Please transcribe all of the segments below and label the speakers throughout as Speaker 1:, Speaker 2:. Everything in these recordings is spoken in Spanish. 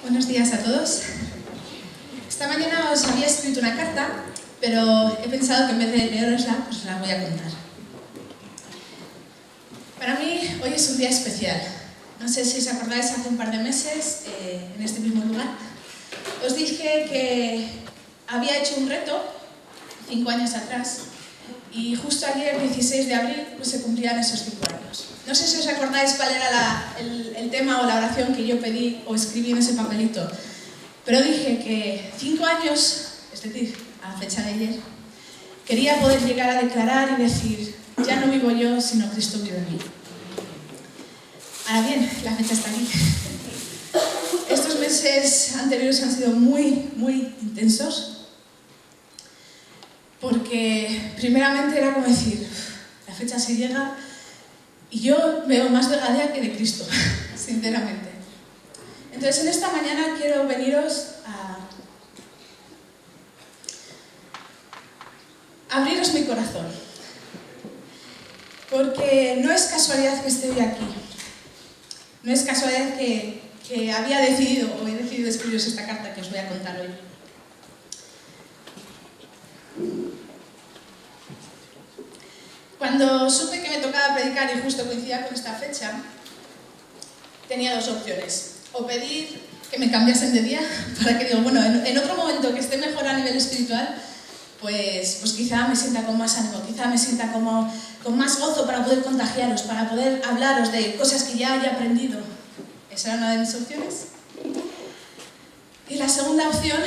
Speaker 1: Buenos días a todos. Esta mañana os había escrito una carta, pero he pensado que en vez de leerosla, pues os la voy a contar. Para mí, hoy es un día especial. No sé si os acordáis, hace un par de meses, en este mismo lugar, os dije que había hecho un reto 5 años atrás y justo ayer, 16 de abril, pues se cumplían esos 5 años. No sé si os acordáis cuál era el tema o la oración que yo pedí o escribí en ese papelito, pero dije que 5 años, es decir, a la fecha de ayer, quería poder llegar a declarar y decir: ya no vivo yo, sino Cristo vive en mí. Ahora bien, la fecha está aquí. Estos meses anteriores han sido muy intensos, porque primeramente era como decir, la fecha se llega y yo veo más de Gadea que de Cristo, sinceramente. Entonces en esta mañana quiero veniros a abriros mi corazón, porque no es casualidad que esté hoy aquí. No es casualidad que había decidido, o he decidido escribiros esta carta que os voy a contar hoy. Cuando supe que me tocaba predicar y justo coincidía con esta fecha, tenía 2 opciones. O pedir que me cambiasen de día, para que digo, bueno, en otro momento que esté mejor a nivel espiritual, pues quizá me sienta con más ánimo, quizá me sienta con más gozo para poder contagiaros, para poder hablaros de cosas que ya haya aprendido. Esa era una de mis opciones. Y la segunda opción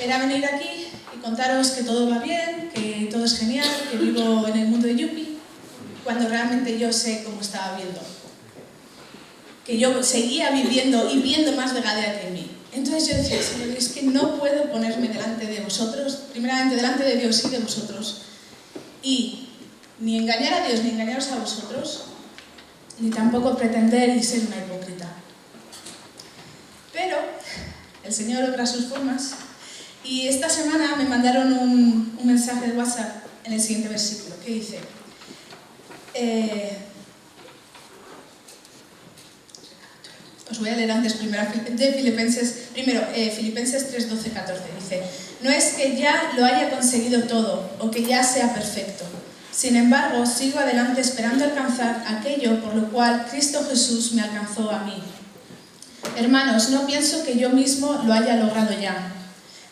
Speaker 1: era venir aquí y contaros que todo va bien, que todo es genial, que vivo en el mundo de Yupi, cuando realmente yo sé cómo estaba viendo. Que yo seguía viviendo y viendo más de Gadea que en mí. Entonces yo decía, Señor, es que no puedo ponerme delante de vosotros, primeramente delante de Dios y de vosotros, y ni engañar a Dios ni engañaros a vosotros, ni tampoco pretender y ser una hipócrita. Pero el Señor obra sus formas, y esta semana me mandaron un mensaje de WhatsApp en el siguiente versículo, que dice, os voy a leer antes Filipenses 3, 12, 14. Dice, no es que ya lo haya conseguido todo o que ya sea perfecto. Sin embargo, sigo adelante esperando alcanzar aquello por lo cual Cristo Jesús me alcanzó a mí. Hermanos, no pienso que yo mismo lo haya logrado ya.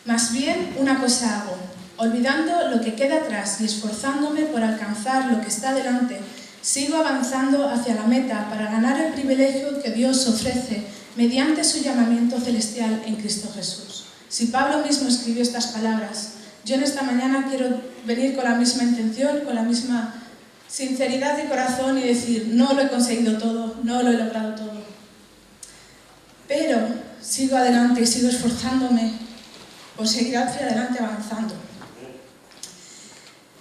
Speaker 1: Más bien, una cosa hago, olvidando lo que queda atrás y esforzándome por alcanzar lo que está delante, sigo avanzando hacia la meta para ganar el privilegio que Dios ofrece mediante su llamamiento celestial en Cristo Jesús. Si Pablo mismo escribió estas palabras, yo en esta mañana quiero venir con la misma intención, con la misma sinceridad de corazón y decir, no lo he conseguido todo, no lo he logrado todo. Pero sigo adelante y sigo esforzándome por seguir hacia adelante avanzando.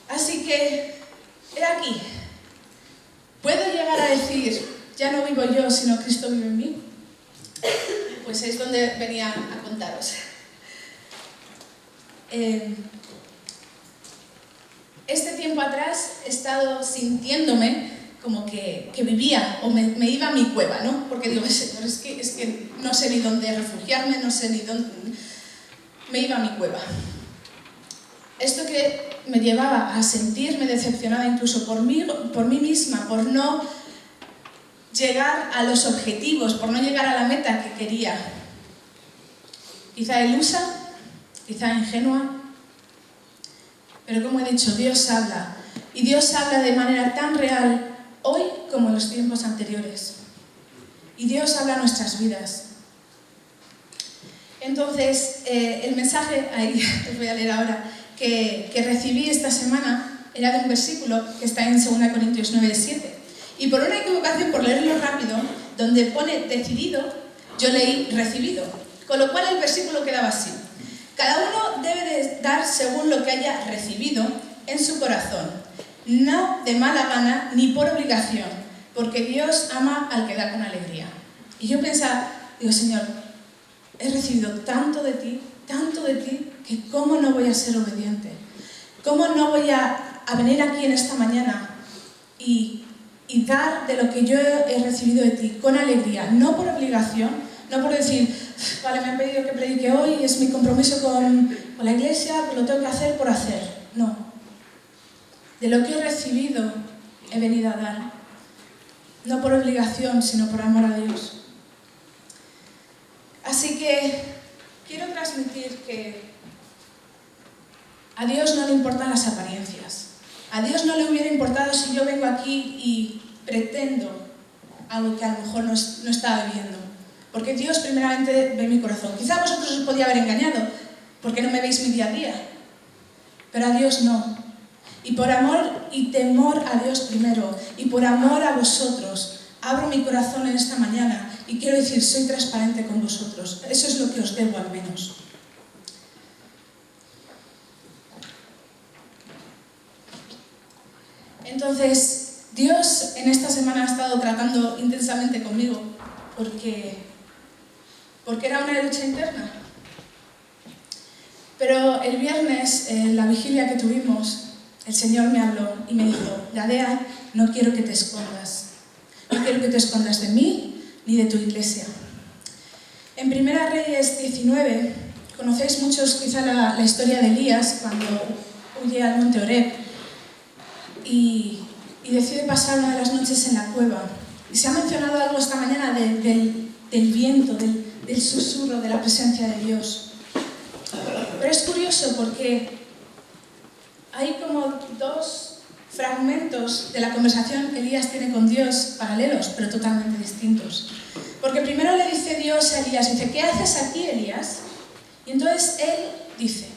Speaker 1: Así que, he aquí. ¿Puedo llegar a decir, ya no vivo yo, sino Cristo vive en mí? Pues es donde venía a contaros. Este tiempo atrás he estado sintiéndome como que vivía, o me iba a mi cueva, ¿no? Porque digo, Señor, es que no sé ni dónde refugiarme, no sé ni dónde... Me iba a mi cueva. Esto que me llevaba a sentirme decepcionada incluso por mí misma, por no llegar a los objetivos, por no llegar a la meta que quería. Quizá ilusa, quizá ingenua, pero como he dicho, Dios habla. Y Dios habla de manera tan real hoy como en los tiempos anteriores. Y Dios habla a nuestras vidas. Entonces, el mensaje, ahí os voy a leer ahora, que recibí esta semana era de un versículo que está en 2 Corintios 9, 7. Y por una equivocación, por leerlo rápido, donde pone decidido, yo leí recibido. Con lo cual el versículo quedaba así. Cada uno debe de dar según lo que haya recibido en su corazón, no de mala gana ni por obligación, porque Dios ama al que da con alegría. Y yo pensaba, digo, Señor, he recibido tanto de ti, que cómo no voy a ser obediente, cómo no voy a venir aquí en esta mañana y dar de lo que yo he recibido de ti con alegría, no por obligación, no por decir, vale, me han pedido que predique hoy, es mi compromiso con la iglesia, pues lo tengo que hacer por hacer. No. De lo que he recibido he venido a dar. No por obligación, sino por amor a Dios. Así que quiero transmitir que a Dios no le importan las apariencias. A Dios no le hubiera importado si yo vengo aquí y pretendo algo que a lo mejor no estaba viviendo. Porque Dios primeramente ve mi corazón. Quizá a vosotros os podía haber engañado, porque no me veis mi día a día. Pero a Dios no. Y por amor y temor a Dios primero, y por amor a vosotros, abro mi corazón en esta mañana y quiero decir, soy transparente con vosotros. Eso es lo que os debo al menos. Entonces, Dios en esta semana ha estado tratando intensamente conmigo porque era una lucha interna. Pero el viernes, en la vigilia que tuvimos, el Señor me habló y me dijo, Gadea, no quiero que te escondas. No quiero que te escondas de mí ni de tu iglesia. En 1 Reyes 19, conocéis muchos quizá la historia de Elías cuando huye al monte Horeb y decide pasar una de las noches en la cueva. Y se ha mencionado algo esta mañana del viento, del susurro, de la presencia de Dios. Pero es curioso porque hay como dos fragmentos de la conversación que Elías tiene con Dios paralelos, pero totalmente distintos. Porque primero le dice Dios a Elías, dice, ¿qué haces aquí, Elías? Y entonces él dice,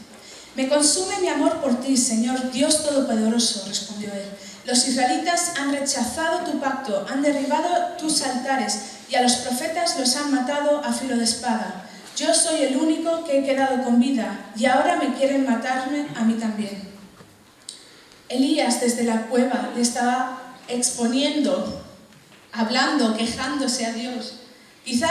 Speaker 1: me consume mi amor por ti, Señor Dios Todopoderoso, respondió él. Los israelitas han rechazado tu pacto, han derribado tus altares y a los profetas los han matado a filo de espada. Yo soy el único que he quedado con vida y ahora me quieren matarme a mí también. Elías desde la cueva le estaba exponiendo, hablando, quejándose a Dios. Quizá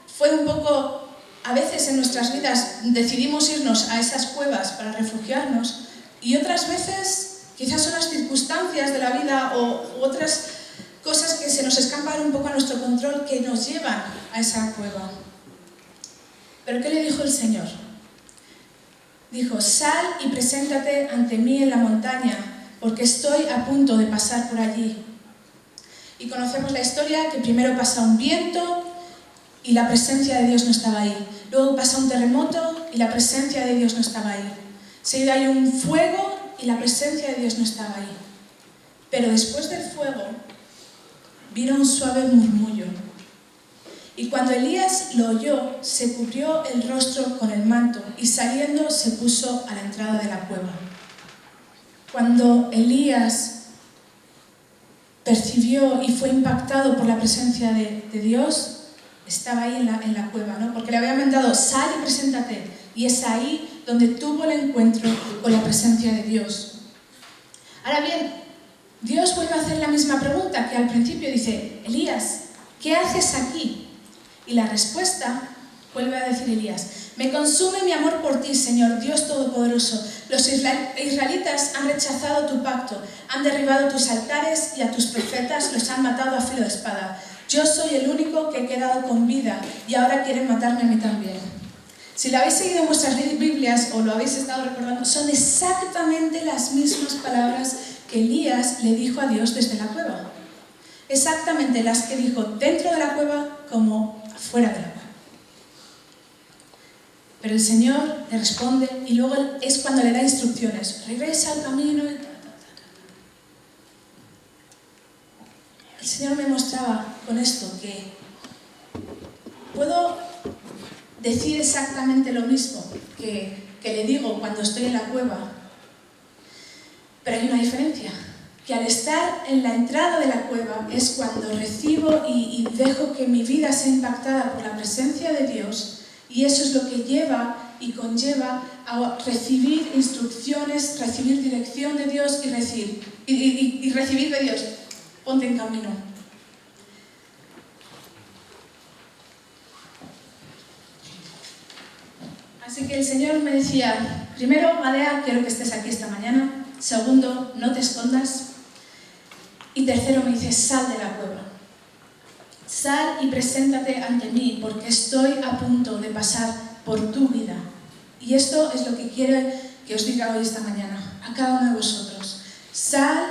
Speaker 1: fue un poco, a veces en nuestras vidas decidimos irnos a esas cuevas para refugiarnos y otras veces quizás son las circunstancias de la vida u otras cosas que se nos escapan un poco a nuestro control que nos llevan a esa cueva. ¿Pero qué le dijo el Señor? Dijo, sal y preséntate ante mí en la montaña, porque estoy a punto de pasar por allí. Y conocemos la historia que primero pasa un viento y la presencia de Dios no estaba ahí. Luego pasa un terremoto y la presencia de Dios no estaba ahí. Seguido hay un fuego y la presencia de Dios no estaba ahí. Pero después del fuego vino un suave murmullo. Y cuando Elías lo oyó, se cubrió el rostro con el manto y saliendo se puso a la entrada de la cueva. Cuando Elías percibió y fue impactado por la presencia de Dios, estaba ahí en la cueva, ¿no? Porque le había mandado, sal y preséntate. Y es ahí donde tuvo el encuentro con la presencia de Dios. Ahora bien, Dios vuelve a hacer la misma pregunta que al principio dice, Elías, ¿qué haces aquí? Y la respuesta, vuelve a decir Elías, me consume mi amor por ti, Señor, Dios Todopoderoso. Los israelitas han rechazado tu pacto, han derribado tus altares y a tus profetas los han matado a filo de espada. Yo soy el único que he quedado con vida y ahora quieren matarme a mí también. Si lo habéis seguido en vuestras Biblias o lo habéis estado recordando, son exactamente las mismas palabras que Elías le dijo a Dios desde la cueva. Exactamente las que dijo dentro de la cueva como fuera de la cueva. Pero el Señor le responde y luego es cuando le da instrucciones. Regresa al camino y el Señor me mostraba con esto que puedo decir exactamente lo mismo que le digo cuando estoy en la cueva, pero hay una diferencia, que al estar en la entrada de la cueva es cuando recibo y dejo que mi vida sea impactada por la presencia de Dios, y eso es lo que lleva y conlleva a recibir instrucciones, recibir dirección de Dios y recibir de Dios, ponte en camino. Así que el Señor me decía, primero, Gadea, quiero que estés aquí esta mañana. Segundo, no te escondas. Y tercero me dice, sal de la cueva. Sal y preséntate ante mí, porque estoy a punto de pasar por tu vida. Y esto es lo que quiero que os diga hoy esta mañana, a cada uno de vosotros. Sal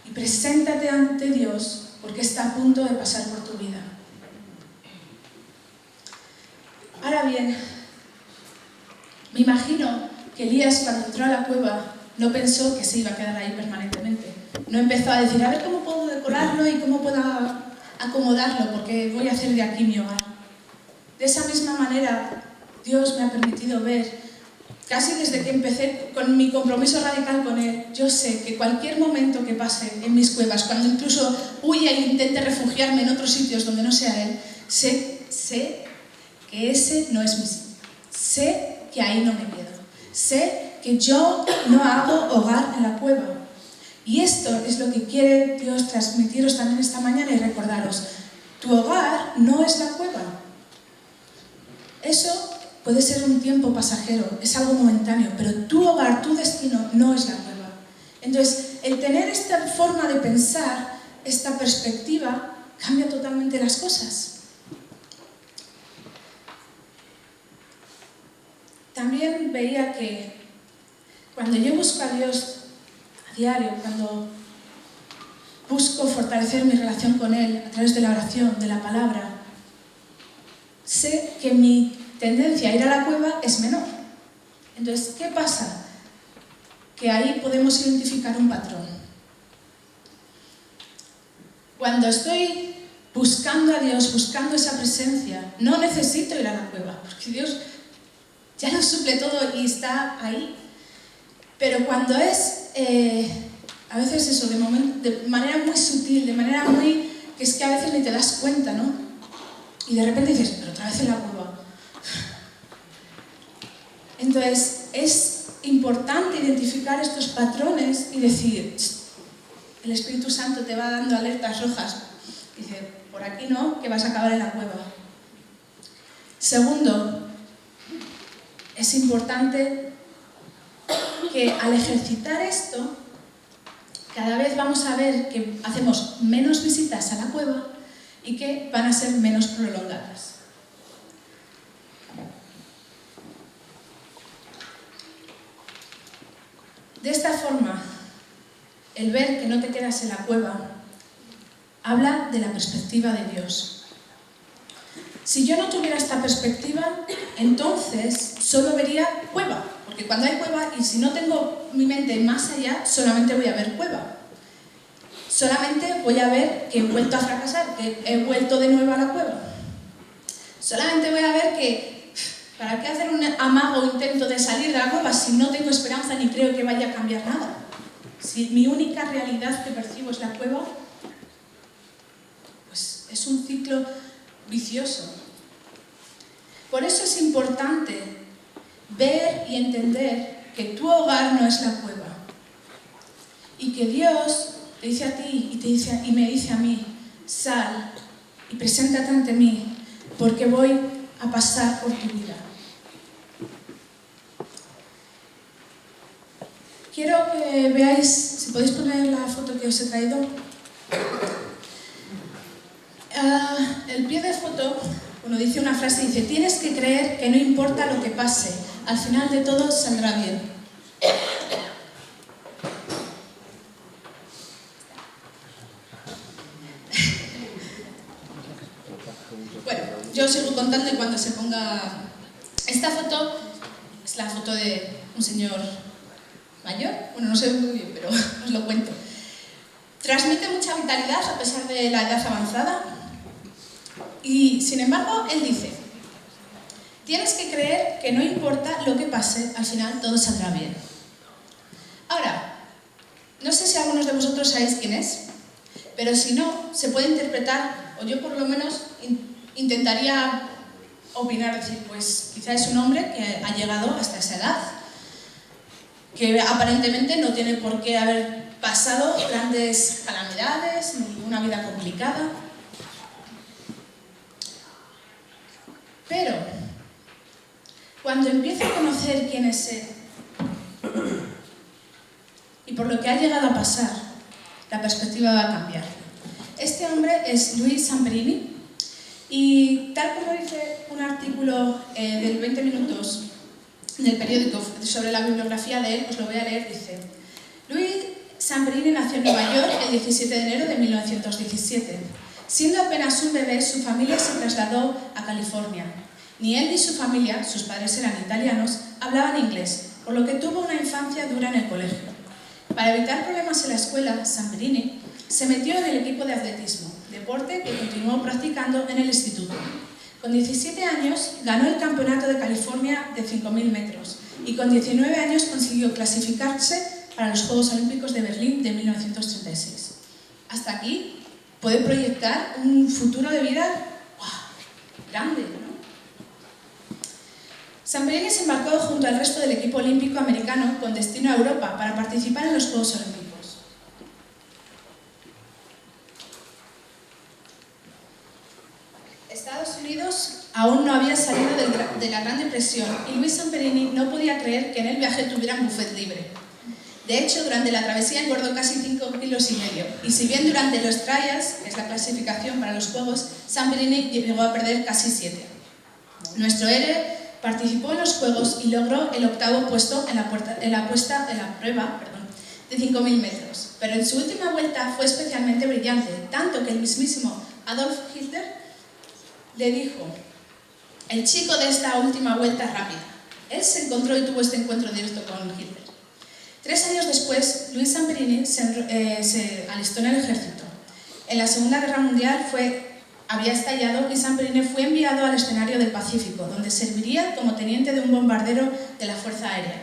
Speaker 1: y preséntate ante Dios, porque está a punto de pasar por tu vida. Ahora bien, me imagino que Elías, cuando entró a la cueva, no pensó que se iba a quedar ahí permanentemente. No empezó a decir, a ver cómo puedo decorarlo y cómo puedo acomodarlo, porque voy a hacer de aquí mi hogar. De esa misma manera, Dios me ha permitido ver, casi desde que empecé con mi compromiso radical con Él, yo sé que cualquier momento que pase en mis cuevas, cuando incluso huya e intente refugiarme en otros sitios donde no sea Él, sé que ese no es mi sitio. Sé que ahí no me quedo. Sé que yo no hago hogar en la cueva. Y esto es lo que quiere Dios transmitiros también esta mañana y recordaros. Tu hogar no es la cueva. Eso puede ser un tiempo pasajero, es algo momentáneo, pero tu hogar, tu destino no es la cueva. Entonces, el tener esta forma de pensar, esta perspectiva, cambia totalmente las cosas. También veía que cuando yo busco a Dios a diario, cuando busco fortalecer mi relación con Él a través de la oración, de la palabra, sé que mi tendencia a ir a la cueva es menor. Entonces, ¿qué pasa? Que ahí podemos identificar un patrón. Cuando estoy buscando a Dios, buscando esa presencia, no necesito ir a la cueva, porque Dios ya lo suple todo y está ahí. Pero cuando es, a veces eso, de manera muy sutil, de manera muy, que es que a veces ni te das cuenta, ¿no? Y de repente dices, pero otra vez en la cueva. Entonces, es importante identificar estos patrones y decir, el Espíritu Santo te va dando alertas rojas. Dice, por aquí no, que vas a acabar en la cueva. Segundo, es importante que al ejercitar esto, cada vez vamos a ver que hacemos menos visitas a la cueva y que van a ser menos prolongadas. De esta forma, el ver que no te quedas en la cueva habla de la perspectiva de Dios. Si yo no tuviera esta perspectiva, entonces solo vería cueva, porque cuando hay cueva y si no tengo mi mente más allá, solamente voy a ver cueva. Solamente voy a ver que he vuelto a fracasar, que he vuelto de nuevo a la cueva. Solamente voy a ver que, ¿para qué hacer un amago o intento de salir de la cueva si no tengo esperanza ni creo que vaya a cambiar nada? Si mi única realidad que percibo es la cueva, pues es un ciclo vicioso. Por eso es importante ver y entender que tu hogar no es la cueva y que Dios te dice a ti y me dice a mí, sal y preséntate ante mí porque voy a pasar por tu vida. Quiero que veáis, si podéis poner la foto que os he traído. El pie de foto, dice una frase, dice, tienes que creer que no importa lo que pase, al final de todo saldrá bien. Bueno, yo sigo contando y cuando se ponga... Esta foto es la foto de un señor mayor, bueno, no sé muy bien, pero os lo cuento. Transmite mucha vitalidad a pesar de la edad avanzada. Y, sin embargo, él dice, tienes que creer que no importa lo que pase, al final todo saldrá bien. Ahora, no sé si algunos de vosotros sabéis quién es, pero si no, se puede interpretar, o yo por lo menos intentaría opinar, decir, pues quizá es un hombre que ha llegado hasta esa edad, que aparentemente no tiene por qué haber pasado grandes calamidades, ni una vida complicada. Pero, cuando empiezo a conocer quién es él y por lo que ha llegado a pasar, la perspectiva va a cambiar. Este hombre es Luis Samperini, Y tal como dice un artículo del 20 minutos del periódico sobre la bibliografía de él, os lo voy a leer, dice: Louis Zamperini nació en Nueva York el 17 de enero de 1917. Siendo apenas un bebé, su familia se trasladó a California. Ni él ni su familia, sus padres eran italianos, hablaban inglés, por lo que tuvo una infancia dura en el colegio. Para evitar problemas en la escuela, Zamperini se metió en el equipo de atletismo, deporte que continuó practicando en el instituto. Con 17 años ganó el Campeonato de California de 5.000 metros y con 19 años consiguió clasificarse para los Juegos Olímpicos de Berlín de 1936. Hasta aquí puede proyectar un futuro de vida grande, ¿no? Zamperini se embarcó junto al resto del equipo olímpico americano con destino a Europa para participar en los Juegos Olímpicos. Estados Unidos aún no había salido de la Gran Depresión y Louis Zamperini no podía creer que en el viaje tuvieran buffet libre. De hecho, durante la travesía engordó casi 5,5 kilos y si bien durante los trials, que es la clasificación para los Juegos, Zamperini llegó a perder casi 7. Nuestro héroe participó en los Juegos y logró el 8º puesto en la prueba de 5.000 metros. Pero en su última vuelta fue especialmente brillante, tanto que el mismísimo Adolf Hitler le dijo: el chico de esta última vuelta rápida. Él se encontró y tuvo este encuentro directo con Hitler. 3 años después, Louis Zamperini se alistó en el ejército. En la Segunda Guerra Mundial había estallado y Zamperini fue enviado al escenario del Pacífico, donde serviría como teniente de un bombardero de la Fuerza Aérea.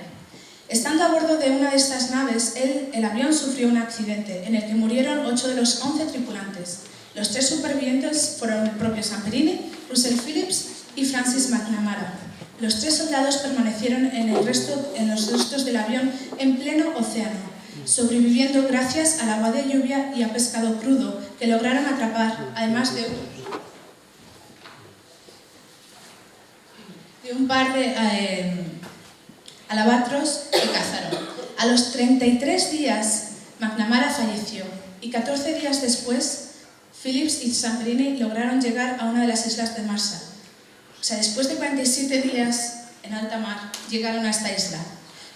Speaker 1: Estando a bordo de una de estas naves, el avión sufrió un accidente en el que murieron 8 de los 11 tripulantes. Los 3 supervivientes fueron el propio Zamperini, Russell Phillips y Francis McNamara. Los 3 soldados permanecieron en los restos del avión en pleno océano, sobreviviendo gracias al agua de lluvia y a pescado crudo que lograron atrapar, además de un par de albatros que cazaron. A los 33 días, McNamara falleció y 14 días después, Phillips y Zamperini lograron llegar a una de las islas de Marshall. O sea, después de 47 días en alta mar, llegaron a esta isla,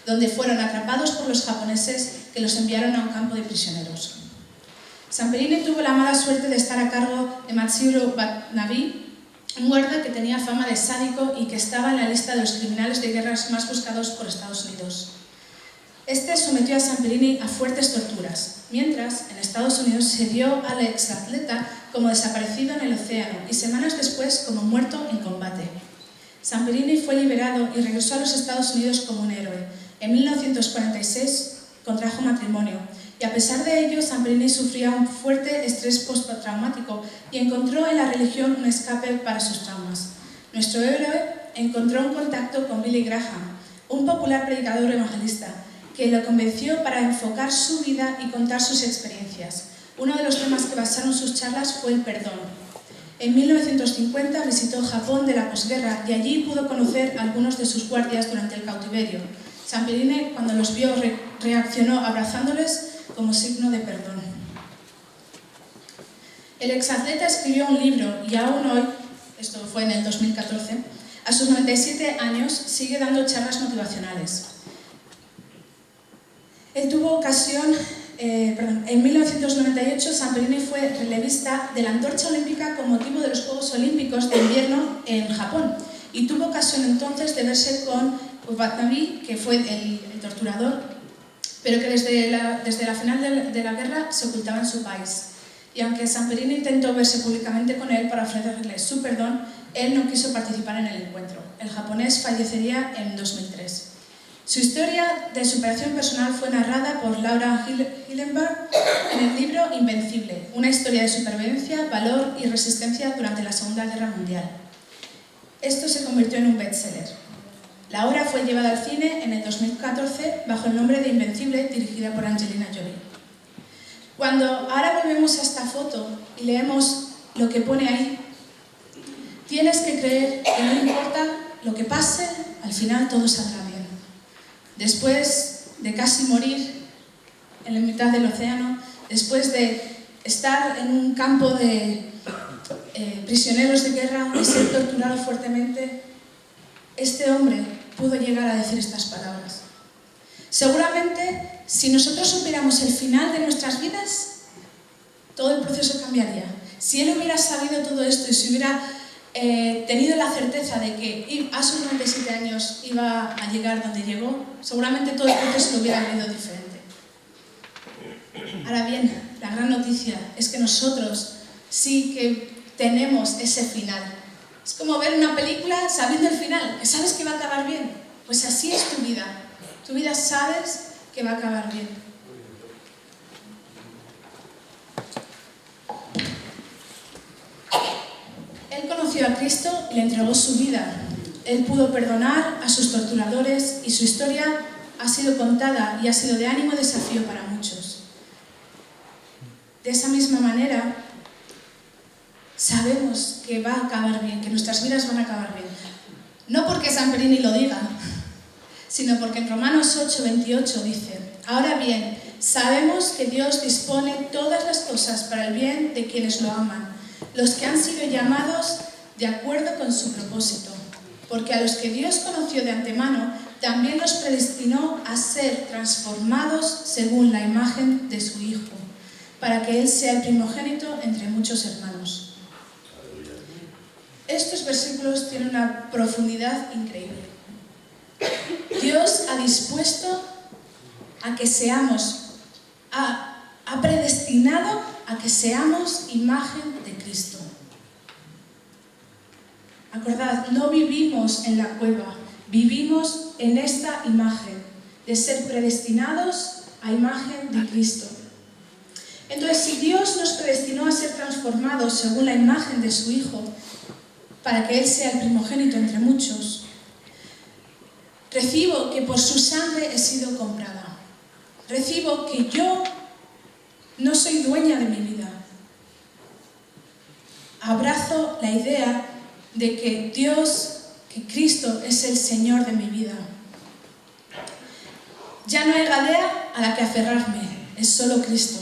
Speaker 1: donde fueron atrapados por los japoneses que los enviaron a un campo de prisioneros. Zamperini tuvo la mala suerte de estar a cargo de Matsuro Watanabe, un guarda que tenía fama de sádico y que estaba en la lista de los criminales de guerras más buscados por Estados Unidos. Este sometió a Zamperini a fuertes torturas, mientras en Estados Unidos se dio al exatleta como desaparecido en el océano y semanas después como muerto en combate. Zamperini fue liberado y regresó a los Estados Unidos como un héroe. En 1946 contrajo matrimonio y a pesar de ello Zamperini sufría un fuerte estrés postraumático y encontró en la religión un escape para sus traumas. Nuestro héroe encontró un contacto con Billy Graham, un popular predicador evangelista, que lo convenció para enfocar su vida y contar sus experiencias. Uno de los temas que basaron sus charlas fue el perdón. En 1950 visitó Japón de la posguerra y allí pudo conocer a algunos de sus guardias durante el cautiverio. Zamperini, cuando los vio, reaccionó abrazándoles como signo de perdón. El exatleta escribió un libro y aún hoy, esto fue en el 2014, a sus 97 años sigue dando charlas motivacionales. Él tuvo ocasión, en 1998 Zamperini fue relevista de la antorcha olímpica con motivo de los Juegos Olímpicos de invierno en Japón y tuvo ocasión entonces de verse con Watanabe, que fue el torturador, pero que desde la final de la guerra se ocultaba en su país. Y aunque Zamperini intentó verse públicamente con él para ofrecerle su perdón, él no quiso participar en el encuentro. El japonés fallecería en 2003. Su historia de superación personal fue narrada por Laura Hillenberg en el libro Invencible, una historia de supervivencia, valor y resistencia durante la Segunda Guerra Mundial. Esto se convirtió en un bestseller. La obra fue llevada al cine en el 2014 bajo el nombre de Invencible, dirigida por Angelina Jolie. Cuando ahora volvemos a esta foto y leemos lo que pone ahí, tienes que creer que no importa lo que pase, al final todo saldrá bien. Después de casi morir en la mitad del océano, después de estar en un campo de prisioneros de guerra, de ser torturado fuertemente, este hombre pudo llegar a decir estas palabras. Seguramente, si nosotros supiéramos el final de nuestras vidas, todo el proceso cambiaría. Si él hubiera sabido todo esto y si hubiera tenido la certeza de que a sus 97 años iba a llegar donde llegó, seguramente todo el proceso lo hubiera vivido diferente. Ahora bien, la gran noticia es que nosotros sí que tenemos ese final. Es como ver una película sabiendo el final, que sabes que va a acabar bien. Pues así es tu vida. Tu vida sabes que va a acabar bien. Él conoció a Cristo y le entregó su vida. Él pudo perdonar a sus torturadores y su historia ha sido contada y ha sido de ánimo y desafío para muchos. De esa misma manera, sabemos que va a acabar bien, que nuestras vidas van a acabar bien. No porque San Perini lo diga, sino porque en Romanos 8:28 dice: ahora bien, sabemos que Dios dispone todas las cosas para el bien de quienes lo aman, los que han sido llamados de acuerdo con su propósito. Porque a los que Dios conoció de antemano, también los predestinó a ser transformados según la imagen de su Hijo, para que Él sea el primogénito entre muchos hermanos. Estos versículos tienen una profundidad increíble. Dios ha dispuesto a que seamos, ha predestinado a que seamos imagen de Cristo. Acordad, no vivimos en la cueva, vivimos en esta imagen, de ser predestinados a imagen de Cristo. Entonces, si Dios nos predestinó a ser transformados según la imagen de su Hijo, para que Él sea el primogénito entre muchos, recibo que por su sangre he sido comprada. Recibo que yo no soy dueña de mi vida. Abrazo la idea de que Dios, que Cristo es el Señor de mi vida. Ya no hay gadea a la que aferrarme, es solo Cristo.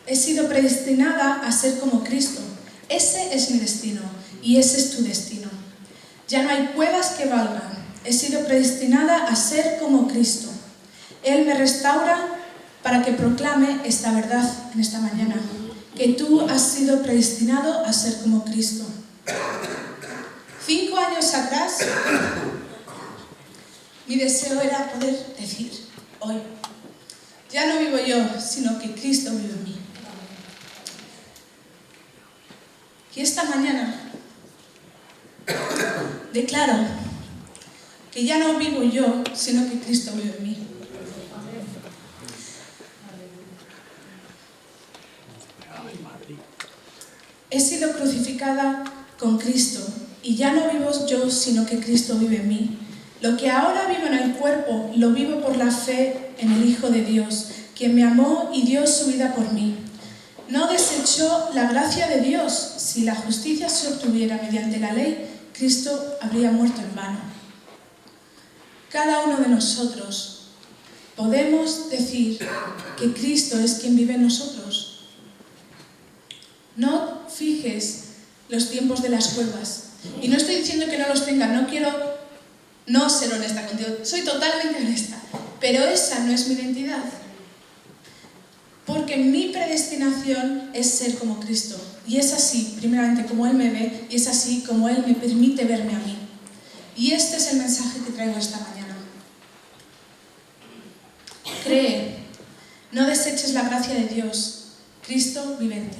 Speaker 1: He sido predestinada a ser como Cristo. Ese es mi destino y ese es tu destino. Ya no hay cuevas que valgan. He sido predestinada a ser como Cristo. Él me restaura para que proclame esta verdad en esta mañana, que tú has sido predestinado a ser como Cristo. 5 años atrás, mi deseo era poder decir hoy: ya no vivo yo, sino que Cristo vive en mí. Y esta mañana declaro que ya no vivo yo, sino que Cristo vive en mí. He sido crucificada con Cristo y ya no vivo yo, sino que Cristo vive en mí. Lo que ahora vivo en el cuerpo, lo vivo por la fe en el Hijo de Dios, quien me amó y dio su vida por mí. No desechó la gracia de Dios. Si la justicia se obtuviera mediante la ley, Cristo habría muerto en vano. Cada uno de nosotros podemos decir que Cristo es quien vive en nosotros. No fijes los tiempos de las cuevas. Y no estoy diciendo que no los tenga, no quiero no ser honesta contigo, soy totalmente honesta. Pero esa no es mi identidad. Porque mi predestinación es ser como Cristo. Y es así, primeramente, como Él me ve, y es así como Él me permite verme a mí. Y este es el mensaje que traigo esta mañana. Cree, no deseches la gracia de Dios. Cristo vive en ti.